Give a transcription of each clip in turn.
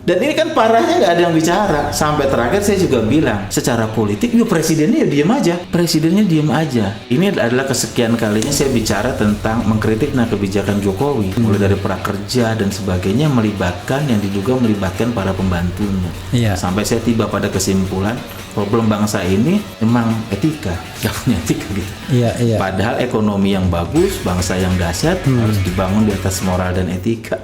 Dan ini kan parahnya nggak ada yang bicara. Sampai terakhir saya juga bilang, secara politik, ya presidennya ya diem aja. Presidennya diem aja. Ini adalah kesekian kalinya saya bicara tentang mengkritik kebijakan Jokowi. Mulai dari prakerja dan sebagainya, melibatkan yang diduga melibatkan para pembantunya. Sampai saya tiba pada kesimpulan, problem bangsa ini memang etika. Nggak punya etika gitu. Padahal ekonomi yang bagus, bangsa yang dahsyat, harus dibangun di atas moral dan etika.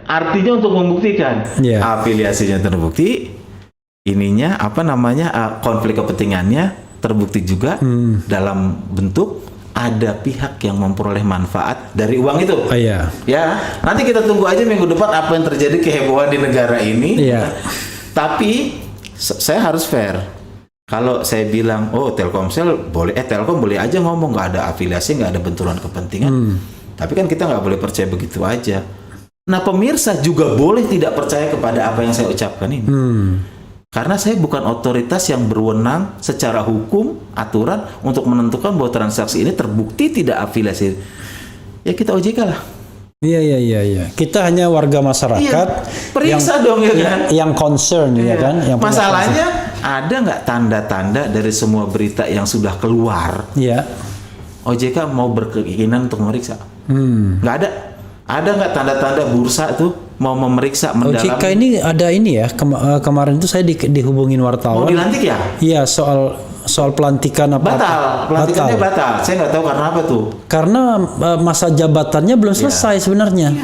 Artinya untuk membuktikan afiliasinya terbukti, ininya konflik kepentingannya terbukti juga dalam bentuk ada pihak yang memperoleh manfaat dari uang itu. Ya, nanti kita tunggu aja minggu depan apa yang terjadi kehebohan di negara ini. Tapi saya harus fair. Kalau saya bilang, oh Telkomsel boleh, Telkom boleh aja ngomong nggak ada afiliasi, nggak ada benturan kepentingan. Tapi kan kita nggak boleh percaya begitu aja. Nah, pemirsa juga boleh tidak percaya kepada apa yang saya ucapkan ini. Karena saya bukan otoritas yang berwenang secara hukum, aturan untuk menentukan bahwa transaksi ini terbukti tidak afiliasi. Ya kita OJK lah. Iya. Kita hanya warga masyarakat. Periksa dong ya kan. Yang concern ya kan. Yang masalahnya ada nggak tanda-tanda dari semua berita yang sudah keluar? OJK mau berkeinginan untuk memeriksa? Nggak ada. Ada nggak tanda-tanda bursa tuh mau memeriksa mendalam? OJK ini ada ini ya, kemarin itu saya dihubungin wartawan. Mau dilantik ya? Iya, soal pelantikan apa? Pelantikannya batal. Saya nggak tahu karena apa tuh. Karena masa jabatannya belum selesai sebenarnya.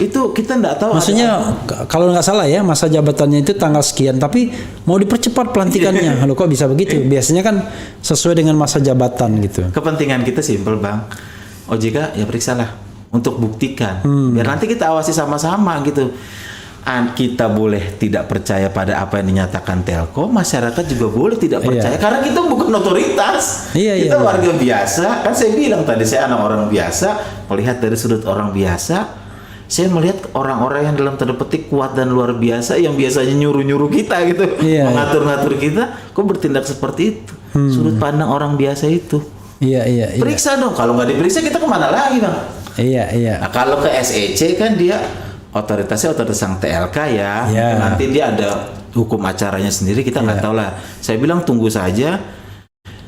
Itu kita nggak tahu. Maksudnya kalau nggak salah ya, masa jabatannya itu tanggal sekian, tapi mau dipercepat pelantikannya. Loh, kok bisa begitu? Biasanya kan sesuai dengan masa jabatan gitu. Kepentingan kita simpel, Bang. OJK ya periksalah untuk buktikan, biar nanti kita awasi sama-sama gitu. Kita boleh tidak percaya pada apa yang dinyatakan Telkom, masyarakat juga boleh tidak percaya karena kita bukan otoritas. Kita warga biasa. Kan saya bilang tadi, saya anak orang biasa, melihat dari sudut orang biasa. Saya melihat orang-orang yang dalam tanda petik kuat dan luar biasa, yang biasanya nyuruh-nyuruh kita gitu, mengatur-ngatur kita, kok bertindak seperti itu. Sudut pandang orang biasa itu. Periksa dong. Kalau nggak diperiksa kita kemana lagi, Bang? Nah, kalau ke SEC kan dia otoritasnya otoritas yang TLK ya. Nanti dia ada hukum acaranya sendiri, kita nggak tahu lah. Saya bilang tunggu saja.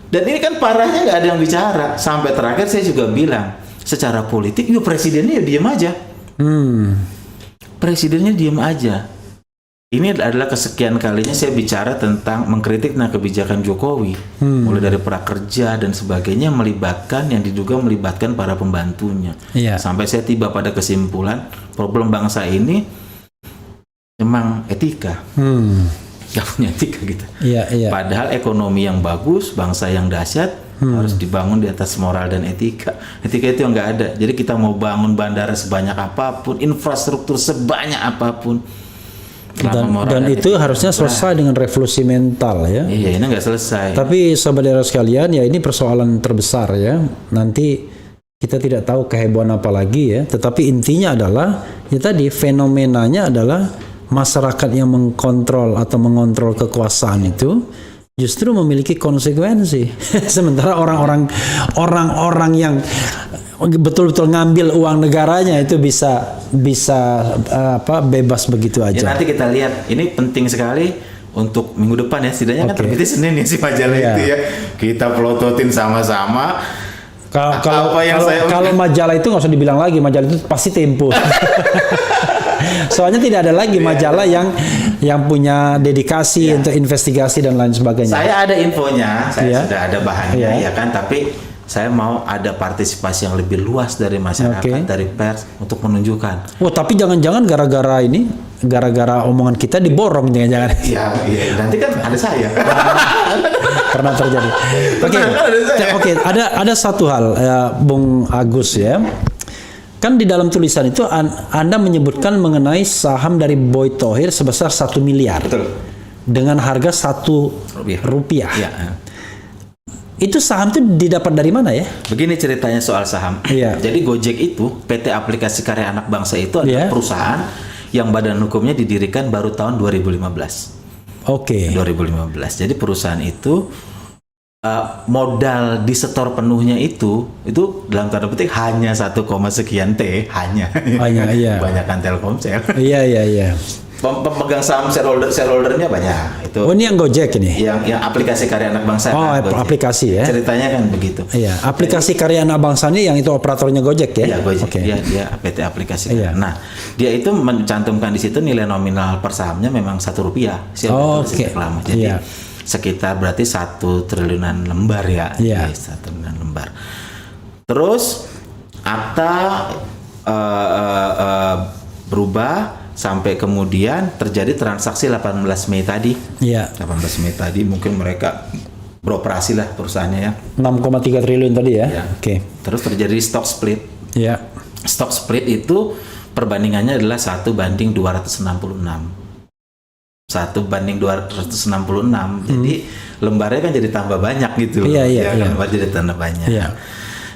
Dan ini kan parahnya nggak ada yang bicara. Sampai terakhir saya juga bilang, secara politik, ya presidennya ya diem aja. Presidennya diem aja. Ini adalah kesekian kalinya saya bicara tentang mengkritik kebijakan Jokowi. Mulai dari prakerja dan sebagainya, melibatkan yang diduga melibatkan para pembantunya. Sampai saya tiba pada kesimpulan, problem bangsa ini memang etika. Nggak punya etika gitu. Padahal ekonomi yang bagus, bangsa yang dahsyat, harus dibangun di atas moral dan etika. Etika itu yang nggak ada. Jadi kita mau bangun bandara sebanyak apapun, infrastruktur sebanyak apapun, dan itu harusnya selesai dengan revolusi mental ya. Ini nggak selesai. Tapi saudara sekalian, ya ini persoalan terbesar ya. Nanti kita tidak tahu kehebohan apa lagi ya. Tetapi intinya adalah ya tadi, fenomenanya adalah masyarakat yang mengkontrol atau mengontrol kekuasaan itu justru memiliki konsekuensi. Sementara orang-orang yang betul-betul ngambil uang negaranya itu bisa bebas begitu aja. Nanti kita lihat. Ini penting sekali untuk minggu depan ya. Setidaknya kan terbitnya Senin ya si majalah itu ya. Kita pelototin sama-sama. Kalau majalah itu nggak usah dibilang lagi, majalah itu pasti Tempo. Soalnya tidak ada lagi majalah yang punya dedikasi untuk investigasi dan lain sebagainya. Saya ada infonya, saya Iya. sudah ada bahannya Iya. ya kan, tapi saya mau ada partisipasi yang lebih luas dari masyarakat, Oke. dari pers untuk menunjukkan. Oh, tapi jangan-jangan gara-gara omongan kita diborong jangan-jangan. Iya, nanti kan ada saya. Pernah terjadi. Oke, ada satu hal, Bung Agus ya. Kan di dalam tulisan itu Anda menyebutkan mengenai saham dari Boy Thohir sebesar 1 miliar. Betul. Dengan harga 1 rupiah. Iya. Itu saham itu didapat dari mana ya? Begini ceritanya soal saham. Iya. Jadi Gojek itu, PT Aplikasi Karya Anak Bangsa itu adalah Iya. perusahaan yang badan hukumnya didirikan baru tahun 2015. Oke. 2015. Jadi perusahaan itu modal disetor penuhnya itu dalam tanda petik hanya 1, sekian T, hanya. Hanya, iya. Banyakan Telkomsel. Iya. Pemegang saham shareholdernya banyak. Itu Oh, ini yang Gojek ini. yang aplikasi Karya Anak Bangsa. Oh, Gojek. aplikasi ya. Ceritanya kan begitu. Iya, aplikasi Karya Anak Bangsa ini yang itu operatornya Gojek ya? Iya, Gojek. Oke. Dia PT Aplikasi. Iya. Nah, dia itu mencantumkan di situ nilai nominal per sahamnya memang 1 rupiah. Oh, Oke. oke. Jadi Iya. sekitar berarti 1 triliunan lembar ya. Iya. 1 triliunan lembar. Terus akta berubah sampai kemudian terjadi transaksi 18 Mei tadi. Iya. 18 Mei tadi mungkin mereka beroperasi lah perusahaannya ya. 6,3 triliun tadi ya? Ya. Oke. Terus terjadi stock split. Iya. Stock split itu perbandingannya adalah 1:266. 1:266. Jadi lembarnya kan jadi tambah banyak gitu. Iya. Lembar jadi tambah banyak. Iya.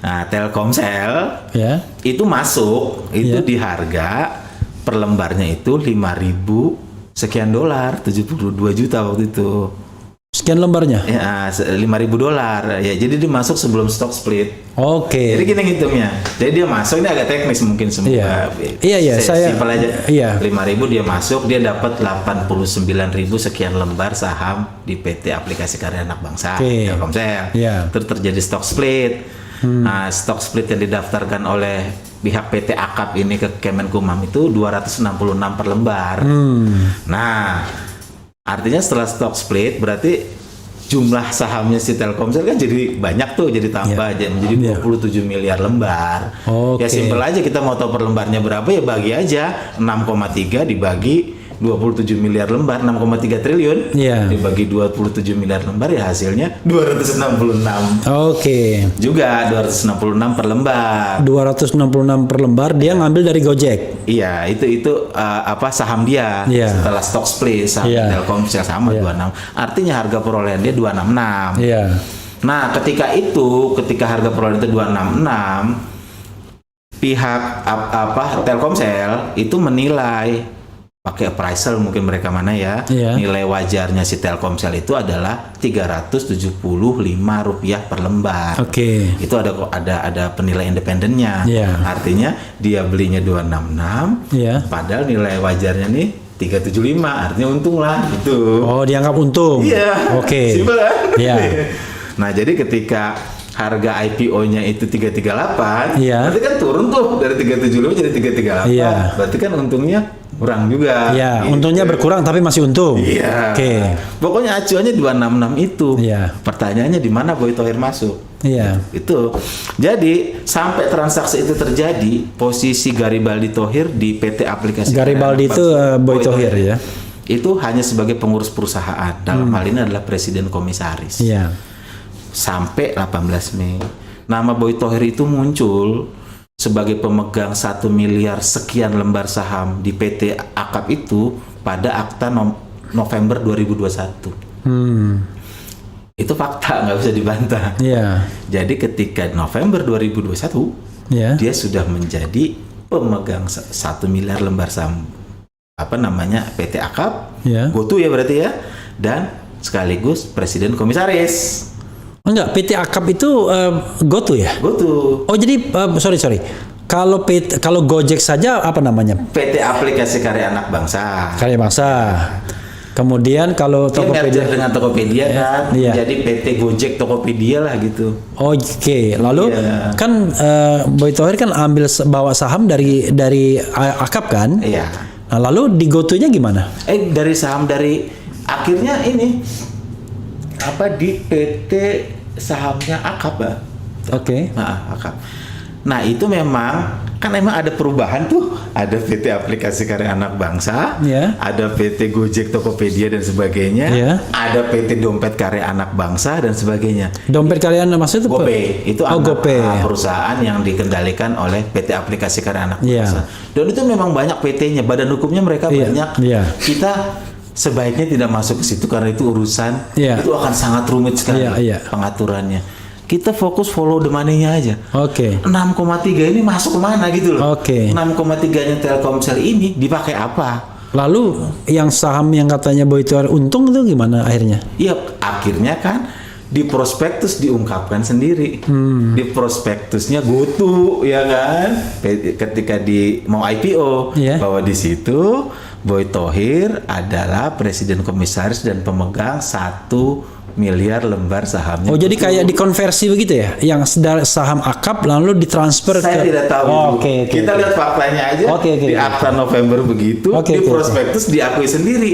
Nah, Telkomsel Ya. itu masuk itu Iya. di harga per lembarnya itu 5.000 sekian dolar, 72 juta waktu itu. Sekian lembarnya? Ya, 5.000 dolar. Ya, jadi dia masuk sebelum stock split. Oke. Jadi gini ngitungnya. Jadi dia masuk, ini agak teknis mungkin semua. Iya, saya simpel aja. Iya. 5.000 dia masuk, dia dapat 89.000 sekian lembar saham di PT Aplikasi Karya Anak Bangsa, Oke. Telkomsel. Iya. Terus terjadi stock split. Nah, stock split yang didaftarkan oleh pihak PT Akap ini ke Kemenkumham itu 266 per lembar. Nah, artinya setelah stock split berarti jumlah sahamnya si Telkomsel kan jadi banyak tuh, jadi tambah aja menjadi 27 miliar lembar. Oke. Ya simpel aja, kita mau tahu per lembarnya berapa ya bagi aja 6,3 dibagi 27 miliar lembar, 6,3 triliun Iya. dibagi 27 miliar lembar ya hasilnya 266. Oke. Juga 266 per lembar. 266 per lembar dia ngambil dari Gojek. Iya, itu saham dia Iya. setelah stock split saham Iya. Telkomsel sama 26. Artinya harga perolehan dia 266. Iya. Nah, ketika harga perolehan itu 266, pihak Telkomsel itu menilai pakai appraisal mungkin mereka mana ya. Iya. Nilai wajarnya si Telkomsel itu adalah 375 rupiah per lembar. Oke. Itu ada penilai independennya. Iya. Artinya dia belinya 266, Iya. padahal nilai wajarnya nih 375, artinya untung lah gitu. Oh, dianggap untung. Iya. Oke. Simpel kan? Iya. Nah, jadi ketika harga IPO-nya itu 338, Iya. berarti kan turun tuh dari 375 jadi 338. Iya. Berarti kan untungnya kurang juga. Iya, Gitu. untungnya berkurang tapi masih untung. Iya. Oke. Pokoknya acuannya 266 itu. Iya. Pertanyaannya di mana Boy Thohir masuk? Iya. Itu. Jadi sampai transaksi itu terjadi, posisi Garibaldi Thohir di PT Aplikasi Garibaldi Karya itu Anak Bangsa, Boy Thohir ya. Itu hanya sebagai pengurus perusahaan. Dalam hal ini adalah presiden komisaris. Iya. Sampai 18 Mei. Nama Boy Thohir itu muncul sebagai pemegang 1 miliar sekian lembar saham di PT Akap itu pada akta November 2021. Itu fakta, nggak bisa dibantah. Iya. Jadi ketika November 2021, Iya. dia sudah menjadi pemegang 1 miliar lembar saham PT Akap, Iya. GoTo ya berarti ya, dan sekaligus presiden komisaris. Enggak, PT Akap itu GoTo ya? GoTo. Oh, jadi sorry. Kalau Gojek saja apa namanya? PT Aplikasi Karya Anak Bangsa. Karya Bangsa. Kemudian kalau Dia Tokopedia, merger dengan Tokopedia kan, Iya. jadi PT Gojek Tokopedia lah gitu. oke. Lalu Iya. kan Boy Thohir kan bawa saham dari Akap kan. Iya. Nah, lalu di GoTo-nya gimana? Dari saham dari akhirnya ini apa di PT sahamnya Akap ya. Oke. Nah, Akap. Nah itu memang kan emang ada perubahan tuh, ada PT Aplikasi Karya Anak Bangsa, Iya. ada PT Gojek Tokopedia dan sebagainya, Iya. ada PT Dompet Karya Anak Bangsa dan sebagainya. Dompet kalian maksudnya itu GoPay itu anak GoPay. perusahaan yang dikendalikan oleh PT Aplikasi Karya Anak Iya. Bangsa. Dan itu memang banyak PT-nya, badan hukumnya mereka Iya, banyak. iya. Kita sebaiknya tidak masuk ke situ karena itu urusan, Iya. itu akan sangat rumit sekali Iya, iya. pengaturannya. Kita fokus follow the money-nya aja. Oke. 6,3 ini masuk kemana gitu loh. Oke. 6,3-nya Telkomsel ini dipakai apa? Lalu yang saham yang katanya Boy Thohir untung itu gimana akhirnya? Iya, akhirnya kan di prospektus diungkapkan sendiri. Di prospektusnya GoTo ya kan. Ketika mau IPO Iya. bahwa di situ Boy Thohir adalah presiden komisaris dan pemegang 1 miliar lembar sahamnya. Oh, jadi kayak dikonversi begitu ya? Yang saham Akap lalu ditransfer Saya ke... tidak tahu. Oh, itu. oke. Kita lihat faktanya aja. Oke, di akta November begitu, Oke, di oke, oke. prospektus diakui sendiri.